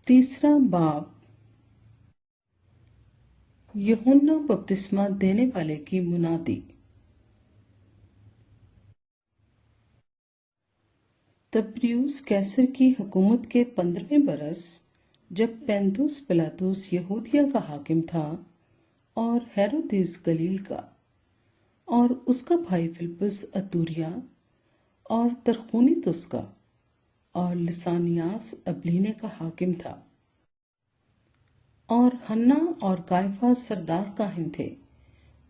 तीसरा बाब। यूहन्ना बपतिस्मा देने वाले की मुनादी। तब्रियुस कैसर की हुकूमत के 15वें बरस, जब पेंतुस पिलातुस यहूदिया का हाकिम था और हेरोदेस गलील का, और उसका भाई फिलिप्पुस अतूरिया और तरखुनीतुस का, और लिसानियास अबलीने का हाकिम था, और हन्ना और कायफा सरदार काहिन थे।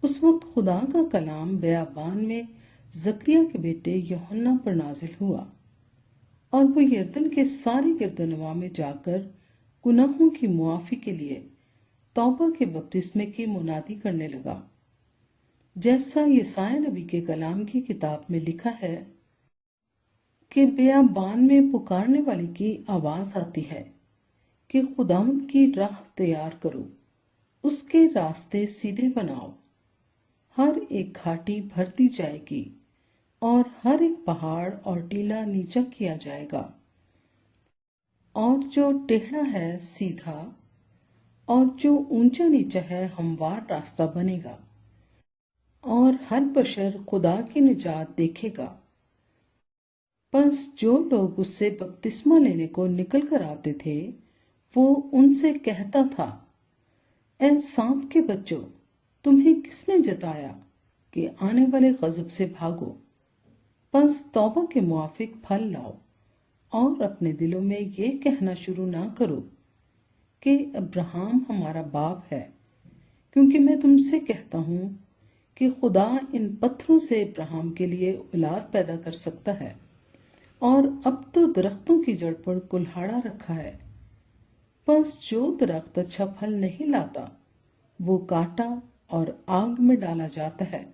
उस वक्त खुदा का कलाम बयाबान में जकरिया के बेटे यूहन्ना पर नाजिल हुआ, और वो यरदन के सारे गिरदनवा में जाकर गुनाहों की मुआफी के लिए तौबा के बपतिस्मे की मुनादी करने लगा, जैसा यसाया नबी के कलाम की किताब में लिखा है कि बयाबान में पुकारने वाले की आवाज आती है कि खुदावंद की राह तैयार करो, उसके रास्ते सीधे बनाओ। हर एक घाटी भर दी जाएगी और हर एक पहाड़ और टीला नीचा किया जाएगा, और जो टेढ़ा है सीधा, और जो ऊंचा नीचा है हमवार रास्ता बनेगा, और हर बशर खुदा की निजात देखेगा। बस जो लोग उससे बपतिस्मा लेने को निकल कर आते थे, वो उनसे कहता था, ऐ सांप के बच्चों, तुम्हें किसने जताया कि आने वाले गजब से भागो। बस तौबा के मुआफिक फल लाओ, और अपने दिलों में ये कहना शुरू ना करो कि अब्राहम हमारा बाप है, क्योंकि मैं तुमसे कहता हूं कि खुदा इन पत्थरों से अब्राहम के लिए औलाद पैदा कर सकता है। और अब तो दरख्तों की जड़ पर कुल्हाड़ा रखा है। बस जो दरख्त अच्छा फल नहीं लाता, वो काटा और आग में डाला जाता है।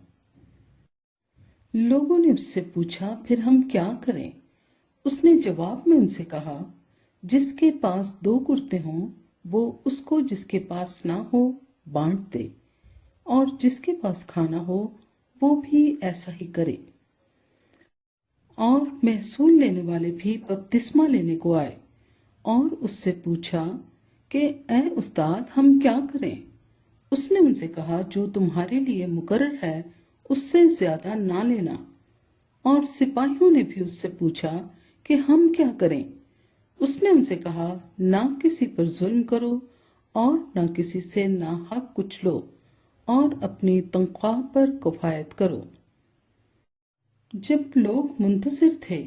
लोगों ने उससे पूछा, फिर हम क्या करें? उसने जवाब में उनसे कहा, जिसके पास 2 कुर्ते हों, वो उसको जिसके पास ना हो बांट दे, और जिसके पास खाना हो वो भी ऐसा ही करे। और महसूल लेने वाले भी बपतिस्मा लेने को आए और उससे पूछा कि ऐ उस्ताद, हम क्या करें? उसने उनसे कहा, जो तुम्हारे लिए मुकर्रर है उससे ज्यादा ना लेना। और सिपाहियों ने भी उससे पूछा कि हम क्या करें? उसने उनसे कहा, ना किसी पर जुल्म करो और ना किसी से नाहक कुछ लो, और अपनी तनख्वाह पर किफायत करो। जब लोग मुंतजिर थे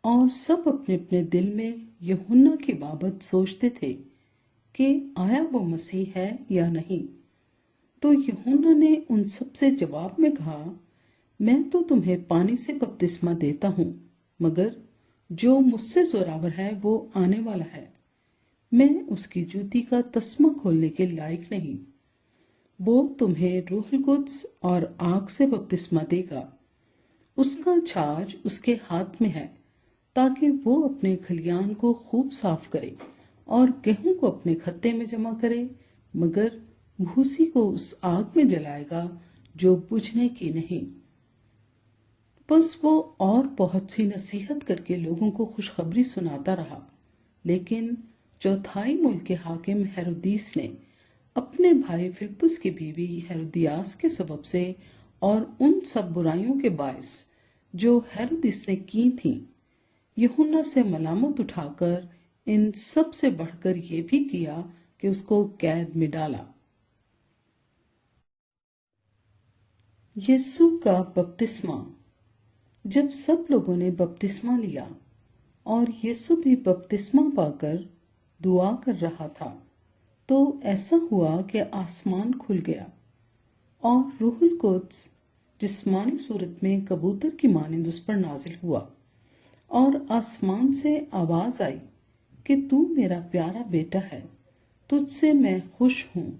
और सब अपने अपने दिल में यूहन्ना की बाबत सोचते थे कि आया वो मसीह है या नहीं, तो यूहन्ना ने उन सब से जवाब में कहा, मैं तो तुम्हें पानी से बपतिस्मा देता हूँ, मगर जो मुझसे जोरावर है वो आने वाला है। मैं उसकी जूती का तस्मा खोलने के लायक नहीं। वो तुम्हें रूहुल कुद्स और आग से बपतिस्मा देगा। उसका छाछ उसके हाथ में है, ताकि वो अपने खलियान को खूब साफ करे और गेहूं को अपने खत्ते में जमा करे, मगर भूसी को उस आग में जलाएगा जो बुझने की नहीं। बस वो और बहुत सी नसीहत करके लोगों को खुशखबरी सुनाता रहा, लेकिन चौथाई मुल्क के हाकिम हेरोदीस ने अपने भाई फिलिप्पुस की बीवी हेरोदियास के सबब से और उन सब बुराइयों के बायस जो हेरोदिस ने की थी, यूहन्ना से मलामत उठाकर इन सब से बढ़कर ये भी किया कि उसको कैद में डाला। यीशु का बपतिस्मा। जब सब लोगों ने बपतिस्मा लिया और यीशु भी बपतिस्मा पाकर दुआ कर रहा था, तो ऐसा हुआ कि आसमान खुल गया और रूहुल कुद्स जिस्मानी सूरत में कबूतर की मानिंद उस पर नाजिल हुआ, और आसमान से आवाज आई कि तू मेरा प्यारा बेटा है, तुझसे मैं खुश हूं।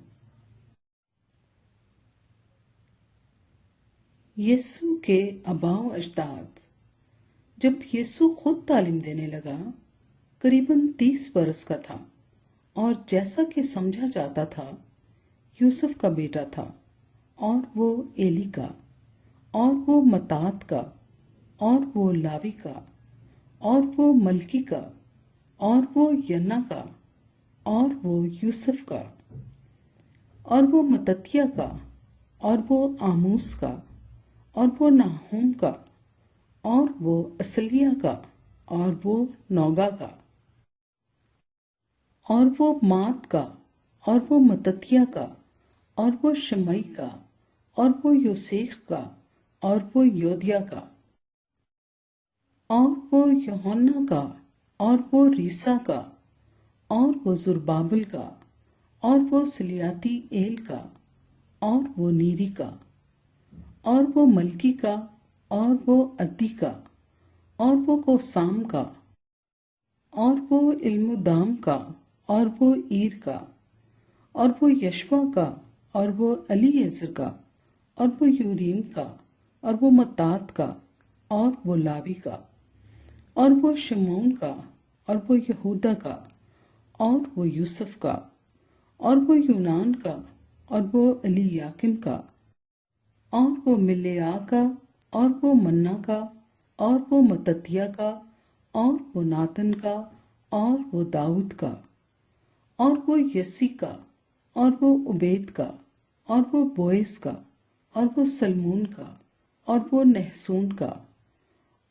यीशु के अबाव अजदाद। जब यीशु खुद तालीम देने लगा, करीबन 30 बरस का था, और जैसा कि समझा जाता था, यूसुफ का बेटा था, और वो एली का, और वो मतात का, और वो लावी का, और वो मलकी का, और वो यन्ना का, اور وہ یوسف کا، اور وہ متتیہ کا، اور وہ آموس کا، اور وہ ناہوم کا، اور وہ اسلیہ کا، اور وہ نوگا کا، اور وہ مات کا، اور وہ متتیہ کا، اور وہ شمعی کا، اور وہ یوسیخ کا، اور وہ یودیا کا، اور وہ یوحنا کا، اور وہ ریسا کا، اور وہ زربابل کا، اور وہ سلیاتی ایل کا، اور وہ نیری کا، اور وہ ملکی کا، اور وہ عدی کا، اور وہ کوسام کا، اور وہ علمدام کا، اور وہ عیر کا، اور وہ یشوا کا، اور وہ علی عزر کا، اور وہ یوریم کا، اور وہ متات کا، اور وہ لاوی کا، اور وہ شمعون کا، اور وہ یہودا کا، اور وہ یوسف کا، اور وہ یونان کا، اور وہ الیاکم کا، اور وہ ملیا کا، اور وہ منا کا، اور وہ متتیہ کا، اور وہ ناتن کا، اور وہ داؤد کا، اور وہ یسی کا، اور وہ عبید کا، اور وہ بوئز کا، اور وہ سلمون کا، اور وہ نحسون کا،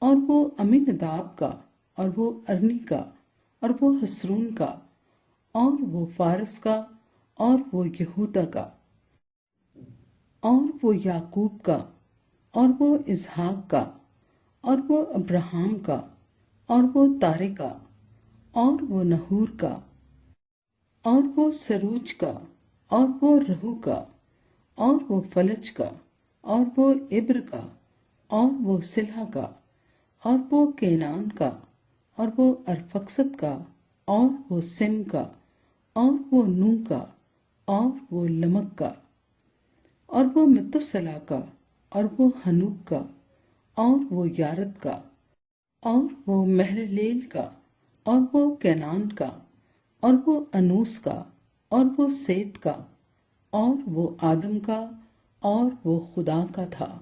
اور وہ امیناداب کا، اور وہ ارنی کا، اور وہ حسرون کا، اور وہ فارس کا، اور وہ یہودا کا، اور وہ یعقوب کا، اور وہ اسحاق کا، اور وہ ابراہام کا، اور وہ تارے کا، اور وہ نحور کا، اور وہ سروج کا، اور وہ رہو کا، اور وہ فلج کا، اور وہ عبر کا، اور وہ سلہ کا، اور وہ کینان کا، اور وہ ارفقسد کا، اور وہ سم کا، اور وہ نو کا، اور وہ لمک کا، اور وہ متوسلا کا، اور وہ ہنوک کا، اور وہ یارد کا، اور وہ مہرلیل کا، اور وہ کینان کا، اور وہ انوس کا، اور وہ سیت کا، اور وہ آدم کا، اور وہ خدا کا تھا۔